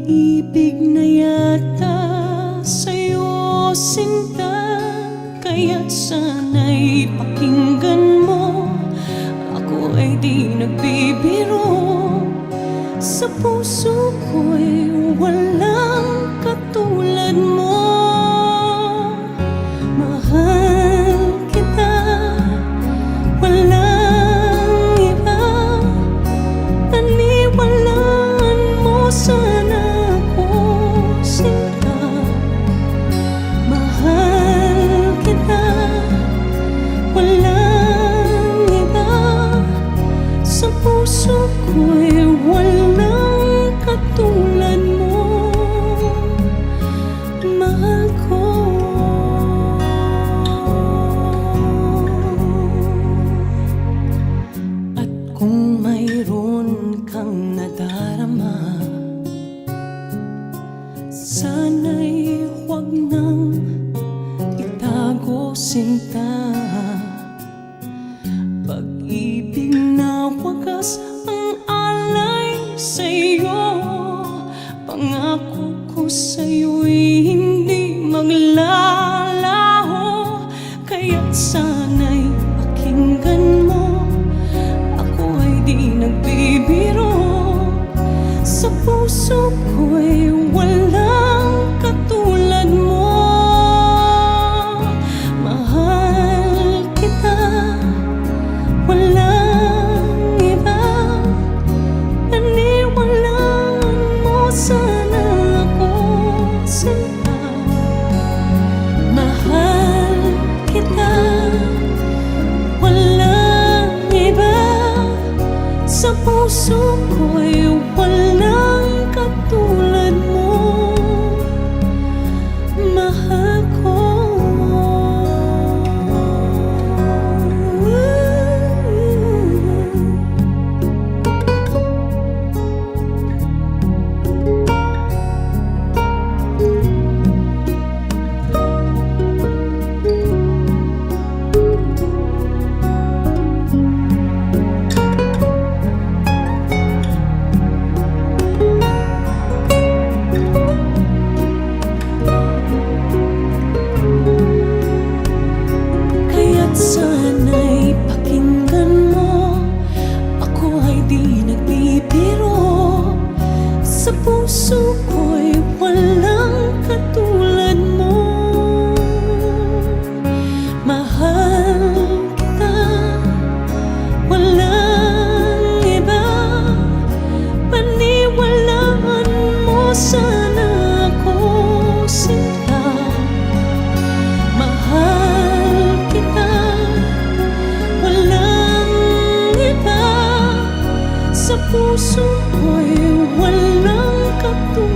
Pag-ibig na yata sa'yo sinta, kaya't sana'y pakinggan mo. Ako ay di nagbibiro, sa puso ko'y walang katulad mo. Mahal kita, walang iba. Paniwalaan mo sana ako sinta. Mahal kita, walang iba. Sa puso ko'y walang katulad mo. Mahal ko. At kung mayroon kang nadarama, sana'y huwag nang itago sinta. Pag-ibig na wagas ang alay sa'yo, pangako ko sa'yo'y hindi maglalaho. Kaya't sana'y pakinggan mo, ako ay di nagbibiro. Sa puso ko'y walang katulad mo. Mahal kita, walang iba. Paniwalaan mo sana ako sinta. Mahal kita, walang iba. Sa puso ko'y walang katulad mo. Mahal ko. Sana'y pakinggan mo, ako ay di nagbibiro. Sa puso ko'y walang katulad mo. Mahal kita, walang iba. Paniwalaan mo sana ako sinta. Mahal kita, sa puso ko'y walang katulad.